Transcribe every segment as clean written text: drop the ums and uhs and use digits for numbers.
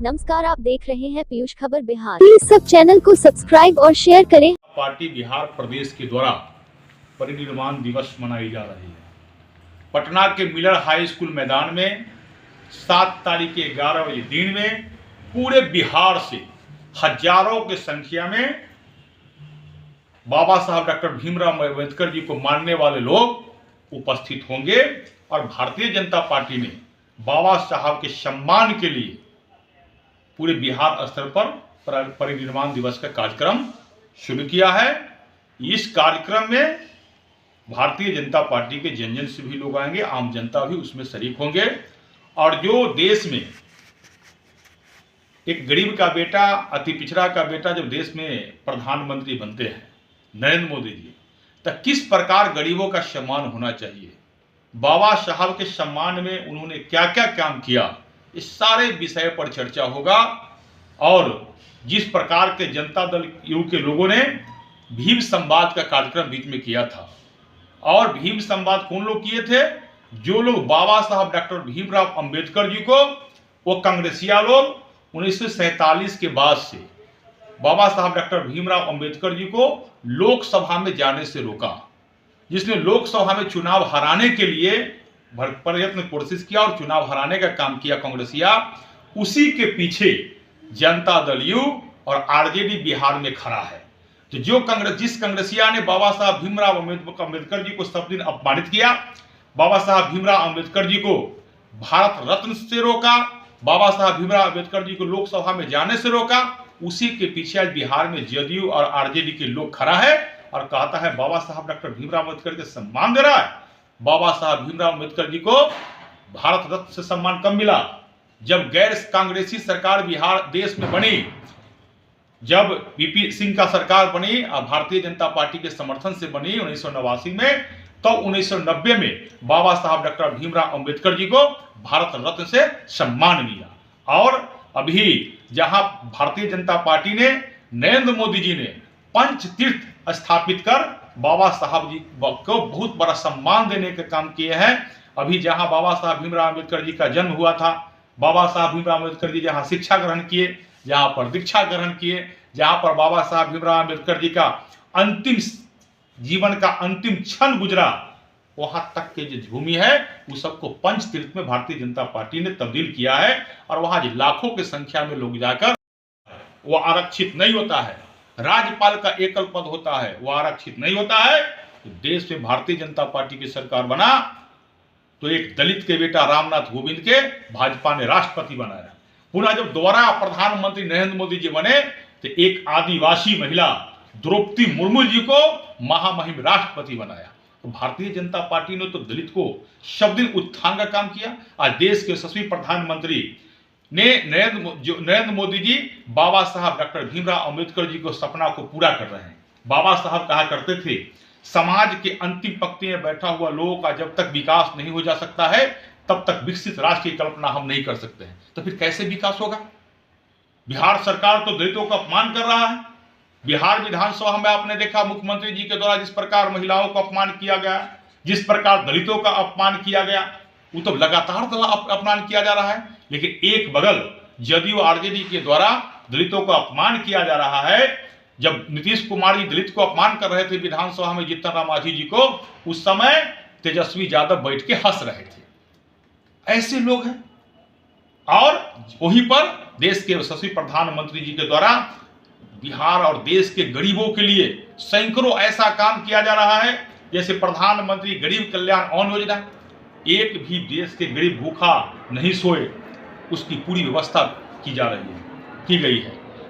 नमस्कार, आप देख रहे हैं पीयूष खबर बिहार। प्लीज सब चैनल को सब्सक्राइब और शेयर करें। पार्टी बिहार प्रदेश के द्वारा परिनिर्वाण दिवस मनाई जा रही है। पटना के मिलर हाई स्कूल मैदान में 7 तारीख के 11 बजे दिन में पूरे बिहार से हजारों की संख्या में बाबा साहब डॉक्टर भीमराव अम्बेडकर जी को मानने वाले लोग उपस्थित होंगे और भारतीय जनता पार्टी ने बाबा साहब के सम्मान के लिए पूरे बिहार स्तर पर परिनिर्वाण दिवस का कार्यक्रम शुरू किया है। इस कार्यक्रम में भारतीय जनता पार्टी के जन जन से भी लोग आएंगे, आम जनता भी उसमें शरीक होंगे। और जो देश में एक गरीब का बेटा, अति पिछड़ा का बेटा जब देश में प्रधानमंत्री बनते हैं नरेंद्र मोदी जी, तो किस प्रकार गरीबों का सम्मान होना चाहिए, बाबा साहब के सम्मान में उन्होंने क्या क्या काम किया, इस सारे विषय पर चर्चा होगा। और जिस प्रकार के जनता दल यू के लोगों ने भीम संवाद का कार्यक्रम बीच में किया था, और भीम संवाद कौन लोग किए थे? जो लोग बाबा साहब डॉक्टर भीमराव अंबेडकर जी को, वो कांग्रेसिया लोग 1947 के बाद से बाबा साहब डॉक्टर भीमराव अंबेडकर जी को लोकसभा में जाने से रोका, जिसने लोकसभा में चुनाव हराने के लिए प्रयत्न कोशिश किया और चुनाव हराने का काम किया कांग्रेसिया। उसी के पीछे जनता दल यू और आरजेडी बिहार में खड़ा है। तो जिस कांग्रेसिया ने बाबा साहब भीमराव अम्बेडकर जी को सब दिन अपमानित किया, बाबा साहब भीमराव अम्बेडकर जी को भारत रत्न से रोका, बाबा साहब भीमराव अम्बेडकर जी को लोकसभा में जाने से रोका, उसी के पीछे आज बिहार में जदयू और आरजेडी के लोग खड़ा है और कहता है बाबा साहब डॉक्टर भीमराव अम्बेडकर के सम्मान दे रहा है। बाबा साहब भीमराव अम्बेडकर जी को भारत रत्न से सम्मान कब मिला? जब गैर कांग्रेसी सरकार बिहार देश में बनी, जब वीपी सिंह का सरकार बनी और भारतीय जनता पार्टी के समर्थन से बनी 1989 में, तो 1990 में बाबा साहब डॉक्टर भीमराव अम्बेडकर जी को भारत रत्न से सम्मान मिला। और अभी जहां भारतीय जनता पार्टी ने, नरेंद्र मोदी जी ने पंच तीर्थ स्थापित कर बाबा साहब जी को बहुत बड़ा सम्मान देने का काम किए हैं। अभी जहां बाबा साहब भीमराव अम्बेडकर जी का जन्म हुआ था, बाबा साहब भीमराव अम्बेडकर जी जहां शिक्षा ग्रहण किए, जहां पर दीक्षा ग्रहण किए, जहां पर बाबा साहब भीमराव अम्बेडकर जी का अंतिम जीवन का अंतिम क्षण गुजरा, वहां तक के जो भूमि है उस सबको पंच तीर्थ में भारतीय जनता पार्टी ने तब्दील किया है। और वहां लाखों की संख्या में लोग जाकर, वो आरक्षित नहीं होता है, राज्यपाल का एकल पद होता है, वो आरक्षित नहीं होता है। तो देश में भारतीय जनता पार्टी की सरकार बना तो एक दलित के बेटा रामनाथ कोविंद के भाजपा ने राष्ट्रपति बनाया। पुनः जब दोबारा प्रधानमंत्री नरेंद्र मोदी जी बने तो एक आदिवासी महिला द्रौपदी मुर्मू जी को महामहिम राष्ट्रपति बनाया। तो भारतीय जनता पार्टी ने तो दलित को सब दिन उत्थान का काम किया। आज देश के यशस्वी प्रधानमंत्री ने नरेंद्र मोदी जी बाबा साहब डॉक्टर भीमराव अम्बेडकर जी को सपना को पूरा कर रहे हैं। बाबा साहब कहा करते थे, समाज के अंतिम पंक्ति में बैठा हुआ लोगों का जब तक विकास नहीं हो जा सकता है तब तक विकसित राष्ट्र की कल्पना हम नहीं कर सकते हैं। तो फिर कैसे विकास होगा? बिहार सरकार तो दलितों का अपमान कर रहा है। बिहार विधानसभा में आपने देखा मुख्यमंत्री जी के द्वारा जिस प्रकार महिलाओं का अपमान किया गया, जिस प्रकार दलितों का अपमान किया गया, वो तो लगातार अपमान किया जा रहा है। लेकिन एक बगल जदयू आरजेडी के द्वारा दलितों का अपमान किया जा रहा है। जब नीतीश कुमार जी दलित को अपमान कर रहे थे विधानसभा में जीतन राम मांझी जी को, उस समय तेजस्वी यादव बैठ के हंस रहे थे। ऐसे लोग हैं। और वहीं पर देश के यशस्वी प्रधानमंत्री जी के द्वारा बिहार और देश के गरीबों के लिए सैकड़ों ऐसा काम किया जा रहा है, जैसे प्रधानमंत्री गरीब कल्याण अन्न योजना। एक भी देश के गरीब भूखा नहीं सोए, उसकी पूरी व्यवस्था की गई है।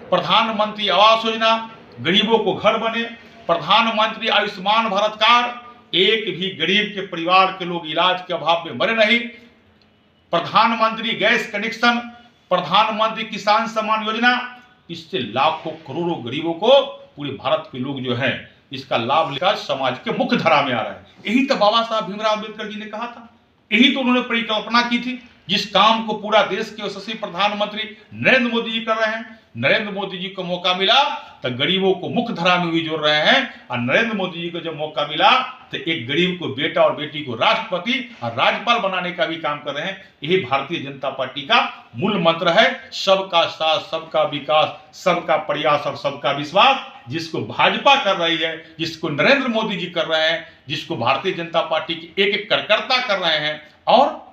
प्रधानमंत्री आवास योजना, गरीबों को घर बने। प्रधानमंत्री आयुष्मान भारत कार्ड, एक भी गरीब के परिवार के लोग इलाज के अभाव में मरे नहीं। प्रधानमंत्री गैस कनेक्शन, प्रधानमंत्री किसान सम्मान योजना, इससे लाखों करोड़ों गरीबों को पूरे भारत के लोग जो हैं इसका लाभ लेकर समाज के मुख्य धारा में आ रहा है। यही तो बाबा साहब भीमराव अम्बेडकर जी ने कहा था, यही तो उन्होंने परिकल्पना की थी, जिस काम को पूरा देश के यशस्वी प्रधानमंत्री नरेंद्र मोदी जी कर रहे हैं। नरेंद्र मोदी जी को मौका मिला तो गरीबों को मुख्य धारा में भी जोड़ रहे हैं, और नरेंद्र मोदी जी को जब मौका मिला तो एक गरीब को, बेटा और बेटी को राष्ट्रपति और राज्यपाल बनाने का भी काम कर रहे हैं। यही भारतीय जनता पार्टी का मूल मंत्र है, सबका साथ, सबका विकास, सबका प्रयास और सबका विश्वास। जिसको भाजपा कर रही है, जिसको नरेंद्र मोदी जी कर रहे हैं, जिसको भारतीय जनता पार्टी के एक एक कार्यकर्ता कर रहे हैं, और